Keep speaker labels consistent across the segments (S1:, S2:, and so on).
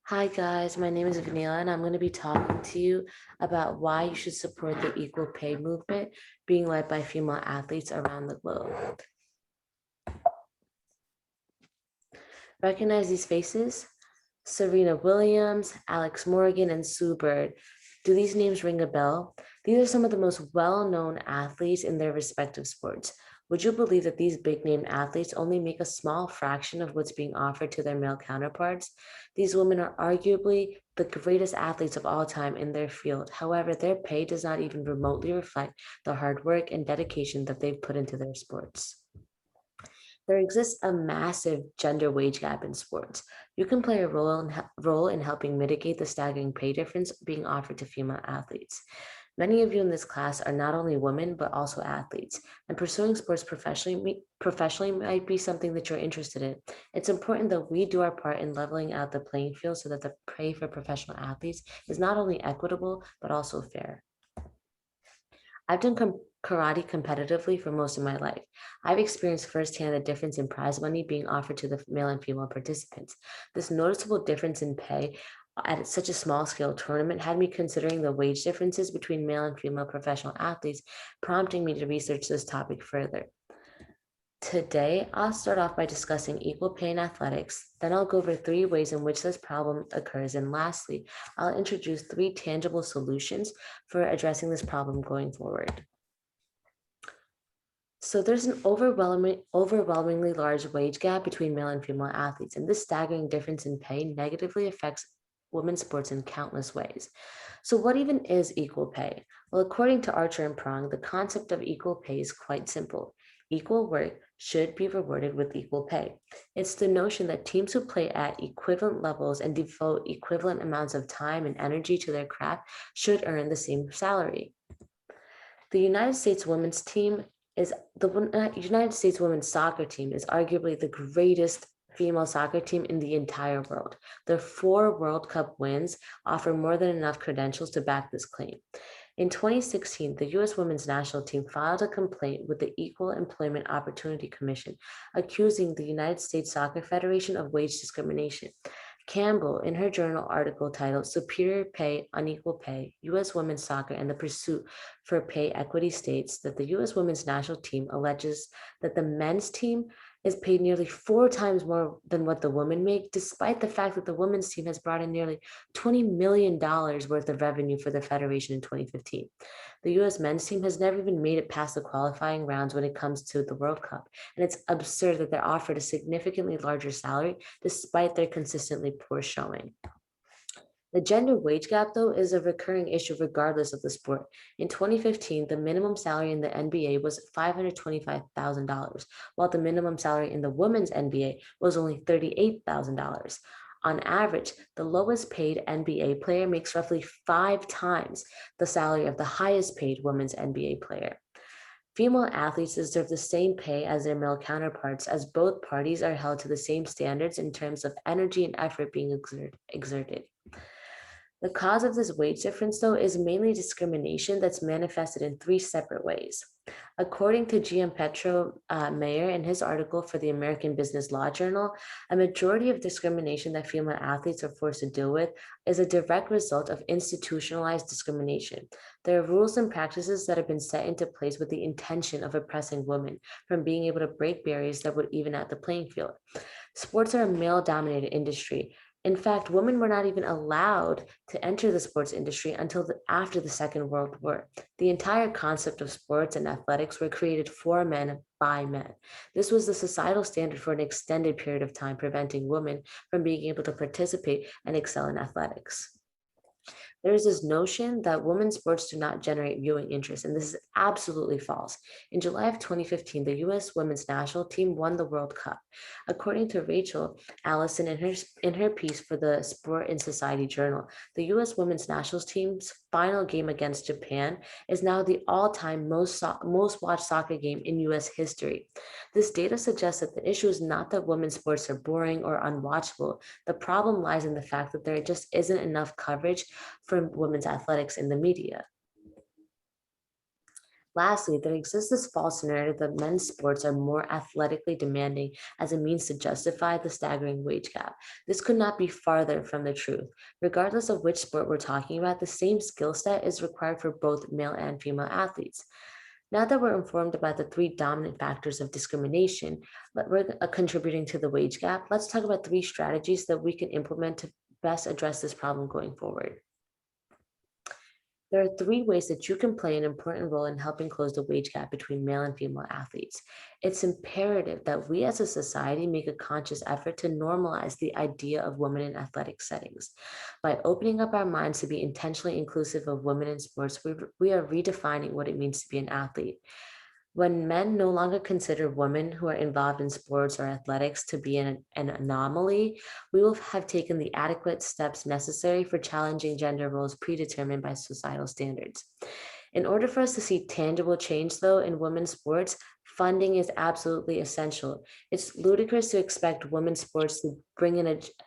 S1: Hi guys, my name is Vanilla and I'm going to be talking to you about why you should support the equal pay movement being led by female athletes around the globe. Recognize these faces? Serena Williams, Alex Morgan, and Sue Bird. Do these names ring a bell? These are some of the most well-known athletes in their respective sports. Would you believe that these big-name athletes only make a small fraction of what's being offered to their male counterparts? These women are arguably the greatest athletes of all time in their field. However, their pay does not even remotely reflect the hard work and dedication that they've put into their sports. There exists a massive gender wage gap in sports. You can play a role in helping mitigate the staggering pay difference being offered to female athletes. Many of you in this class are not only women, but also athletes, and pursuing sports professionally might be something that you're interested in. It's important that we do our part in leveling out the playing field so that the pay for professional athletes is not only equitable, but also fair. I've done karate competitively for most of my life. I've experienced firsthand the difference in prize money being offered to the male and female participants. This noticeable difference in pay at such a small scale tournament had me considering the wage differences between male and female professional athletes, prompting me to research this topic further. Today, I'll start off by discussing equal pay in athletics. Then I'll go over three ways in which this problem occurs. And lastly, I'll introduce three tangible solutions for addressing this problem going forward. So there's an overwhelmingly large wage gap between male and female athletes, and this staggering difference in pay negatively affects women's sports in countless ways. So what even is equal pay? Well, according to Archer and Prong, the concept of equal pay is quite simple. Equal work should be rewarded with equal pay. It's the notion that teams who play at equivalent levels and devote equivalent amounts of time and energy to their craft should earn the same salary. The United States women's team is the United States women's soccer team is arguably the greatest female soccer team in the entire world. Their four World Cup wins offer more than enough credentials to back this claim. In 2016, the U.S. women's national team filed a complaint with the Equal Employment Opportunity Commission, accusing the United States Soccer Federation of wage discrimination. Campbell, in her journal article titled Superior Pay, Unequal Pay, U.S. Women's Soccer and the Pursuit for Pay Equity, states that the U.S. women's national team alleges that the men's team is paid nearly four times more than what the women make, despite the fact that the women's team has brought in nearly $20 million worth of revenue for the Federation in 2015. The U.S. men's team has never even made it past the qualifying rounds when it comes to the World Cup, and it's absurd that they're offered a significantly larger salary despite their consistently poor showing. The gender wage gap, though, is a recurring issue regardless of the sport. In 2015, the minimum salary in the NBA was $525,000, while the minimum salary in the women's NBA was only $38,000. On average, the lowest paid NBA player makes roughly five times the salary of the highest paid women's NBA player. Female athletes deserve the same pay as their male counterparts, as both parties are held to the same standards in terms of energy and effort being exerted. The cause of this wage difference, though, is mainly discrimination that's manifested in three separate ways. According to Gianpietro Mayer in his article for the American Business Law Journal, a majority of discrimination that female athletes are forced to deal with is a direct result of institutionalized discrimination. There are rules and practices that have been set into place with the intention of oppressing women from being able to break barriers that would even out the playing field. Sports are a male dominated industry. In fact, women were not even allowed to enter the sports industry until after the Second World War. The entire concept of sports and athletics were created for men by men. This was the societal standard for an extended period of time, preventing women from being able to participate and excel in athletics. There is this notion that women's sports do not generate viewing interest, and this is absolutely false. In July of 2015, the U.S. women's national team won the World Cup. According to Rachel Allison in her piece for the Sport and Society Journal, the U.S. women's national team's final game against Japan is now the all-time most watched soccer game in U.S. history. This data suggests that the issue is not that women's sports are boring or unwatchable. The problem lies in the fact that there just isn't enough coverage for women's athletics in the media. Lastly, there exists this false narrative that men's sports are more athletically demanding as a means to justify the staggering wage gap. This could not be farther from the truth. Regardless of which sport we're talking about, the same skill set is required for both male and female athletes. Now that we're informed about the three dominant factors of discrimination that we're contributing to the wage gap, let's talk about three strategies that we can implement to best address this problem going forward. There are three ways that you can play an important role in helping close the wage gap between male and female athletes. It's imperative that we as a society make a conscious effort to normalize the idea of women in athletic settings. By opening up our minds to be intentionally inclusive of women in sports, we are redefining what it means to be an athlete. When men no longer consider women who are involved in sports or athletics to be an anomaly, we will have taken the adequate steps necessary for challenging gender roles predetermined by societal standards. In order for us to see tangible change, though, in women's sports, funding is absolutely essential. It's ludicrous to expect women's sports to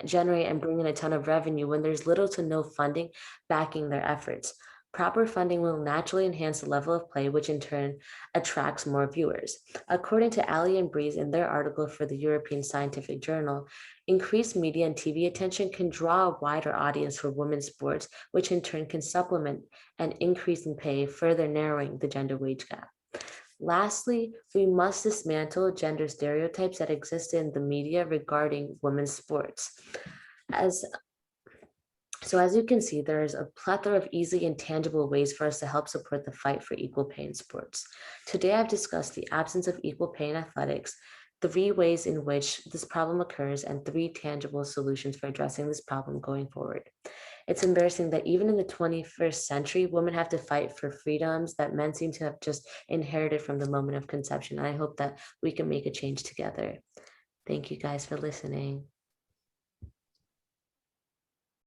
S1: generate and bring in a ton of revenue when there's little to no funding backing their efforts. Proper funding will naturally enhance the level of play, which in turn attracts more viewers. According to Ali and Breeze in their article for the European Scientific Journal, increased media and TV attention can draw a wider audience for women's sports, which in turn can supplement an increase in pay, further narrowing the gender wage gap. Lastly, we must dismantle gender stereotypes that exist in the media regarding women's sports. As as you can see, there is a plethora of easy and tangible ways for us to help support the fight for equal pay in sports. Today, I've discussed the absence of equal pay in athletics, three ways in which this problem occurs, and three tangible solutions for addressing this problem going forward. It's embarrassing that even in the 21st century, women have to fight for freedoms that men seem to have just inherited from the moment of conception. I hope that we can make a change together. Thank you guys for listening.